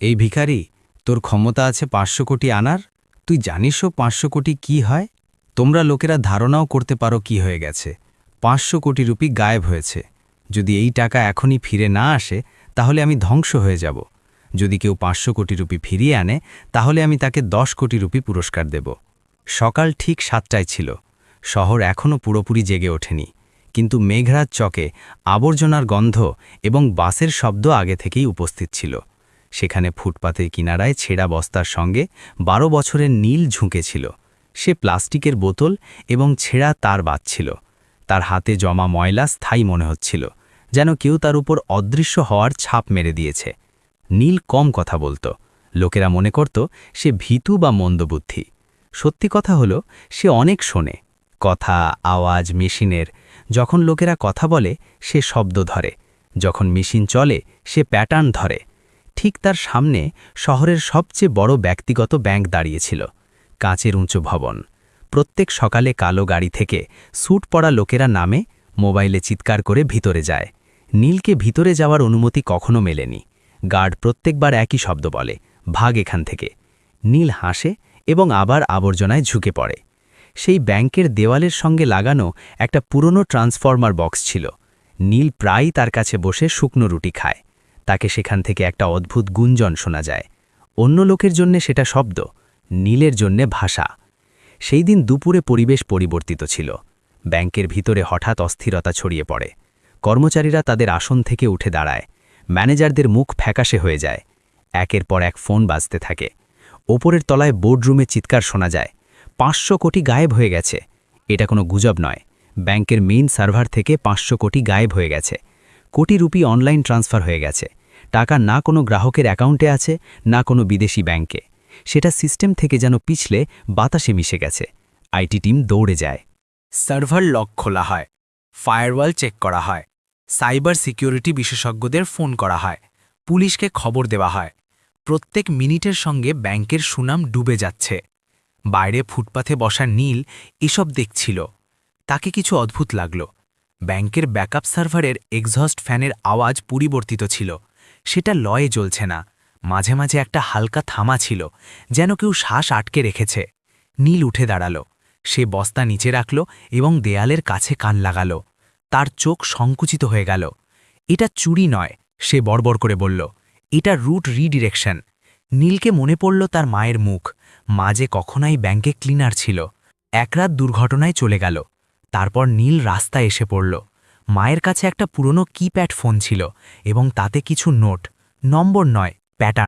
এই ভিখারি, তোর ক্ষমতা আছে ৫০০ কোটি আনার? তুই জানিসও ৫০০ কোটি কি হয়? তোমরা লোকেরা ধারণাও করতে পারো কি হয়ে গেছে। ৫০০ কোটি রুপি গায়েব হয়েছে। যদি এই টাকা এখনই ফিরে না আসে তাহলে আমি ধ্বংস হয়ে যাব। যদি কেউ ৫০০ কোটি রুপি ফিরিয়ে আনে তাহলে আমি তাকে ১০ কোটি রুপি পুরস্কার দেব। সকাল ঠিক ৭টায় ছিল। শহর এখনও পুরোপুরি জেগে ওঠেনি, কিন্তু মেঘরাজ চকে আবর্জনার গন্ধ এবং বাসের শব্দ আগে থেকেই উপস্থিত ছিল। সেখানে ফুটপাতের কিনারায় ছেঁড়া বস্তার সঙ্গে ১২ বছরের নীল ঝুঁকেছিল। সে প্লাস্টিকের বোতল এবং ছেঁড়া তার বাঁধছিল। তার হাতে জমা ময়লা স্থায়ী মনে হচ্ছিল, যেন কেউ তার উপর অদৃশ্য হওয়ার ছাপ মেরে দিয়েছে। নীল কম কথা বলত। লোকেরা মনে করত সে ভীতু বা মন্দবুদ্ধি। সত্যি কথা হলো, সে অনেক শোনে। কথা, আওয়াজ, মেশিনের। যখন লোকেরা কথা বলে সে শব্দ ধরে, যখন মেশিন চলে সে প্যাটার্ন ধরে। ঠিক তার সামনে শহরের সবচেয়ে বড় ব্যক্তিগত ব্যাংক দাঁড়িয়েছিল। কাঁচের উঁচু ভবন। প্রত্যেক সকালে কালো গাড়ি থেকে স্যুট পরা লোকেরা নামে, মোবাইলে চিৎকার করে ভিতরে যায়। নীলকে ভিতরে যাওয়ার অনুমতি কখনো মেলেনি। গার্ড প্রত্যেকবার একই শব্দ বলে, ভাগ এখান থেকে। নীল হাসে এবং আবার আবর্জনায় ঝুঁকে পড়ে। সেই ব্যাংকের দেওয়ালের সঙ্গে লাগানো একটা পুরনো ট্রান্সফরমার বক্স ছিল। নীল প্রায়ই তার কাছে বসে শুকনো রুটি খায়। তাকে সেখান থেকে একটা অদ্ভুত গুঞ্জন শোনা যায়। অন্য লোকের জন্যে সেটা শব্দ, নীলের জন্যে ভাষা। সেই দিন দুপুরে পরিবেশ পরিবর্তিত ছিল। ব্যাংকের ভিতরে হঠাৎ অস্থিরতা ছড়িয়ে পড়ে। কর্মচারীরা তাদের আসন থেকে উঠে দাঁড়ায়। ম্যানেজারদের মুখ ফ্যাকাশে হয়ে যায়। একের পর এক ফোন বাজতে থাকে। ওপরের তলায় বোর্ডরুমে চিৎকার শোনা যায়, ৫০০ কোটি গায়েব হয়ে গেছে। এটা কোনো গুজব নয়। ব্যাংকের মেইন সার্ভার থেকে ৫০০ কোটি গায়েব হয়ে গেছে। কোটি রুপি অনলাইন ট্রান্সফার হয়ে গেছে। টাকা না কোনো গ্রাহকের অ্যাকাউন্টে আছে, না কোনো বিদেশি ব্যাংকে। সেটা সিস্টেম থেকে যেন পিছলে বাতাসে মিশে গেছে। আইটি টিম দৌড়ে যায়। সার্ভার লক খোলা হয়, ফায়ারওয়াল চেক করা হয়, সাইবার সিকিউরিটি বিশেষজ্ঞদের ফোন করা হয়, পুলিশকে খবর দেওয়া হয়। প্রত্যেক মিনিটের সঙ্গে ব্যাংকের সুনাম ডুবে যাচ্ছে। বাইরে ফুটপাথে বসা নীল এসব দেখছিল। তাকে কিছু অদ্ভুত লাগল। ব্যাংকের ব্যাকআপ সার্ভারের এক্সহস্ট ফ্যানের আওয়াজ পরিবর্তিত ছিল। সেটা লয়ে জ্বলছে না, মাঝে মাঝে একটা হালকা থামা ছিল, যেন কেউ শ্বাস আটকে রেখেছে। নীল উঠে দাঁড়াল। সে বস্তা নিচে রাখল এবং দেয়ালের কাছে কান লাগাল। তার চোখ সংকুচিত হয়ে গেল। এটা চুরি নয়, সে বড়বড় করে বলল, এটা রুট রিডিরেকশন। নীলকে মনে পড়ল তার মায়ের মুখ। মা যে কখনোই ব্যাংকে ক্লিনার ছিল। একরাত দুর্ঘটনায় চলে গেল। তারপর নীল রাস্তায় এসে পড়ল। মায়ের কাছে একটা পুরনো কিপ্যাড ফোন ছিল এবং তাতে কিছু নোট, নম্বর নয়, প্যাটার্ন।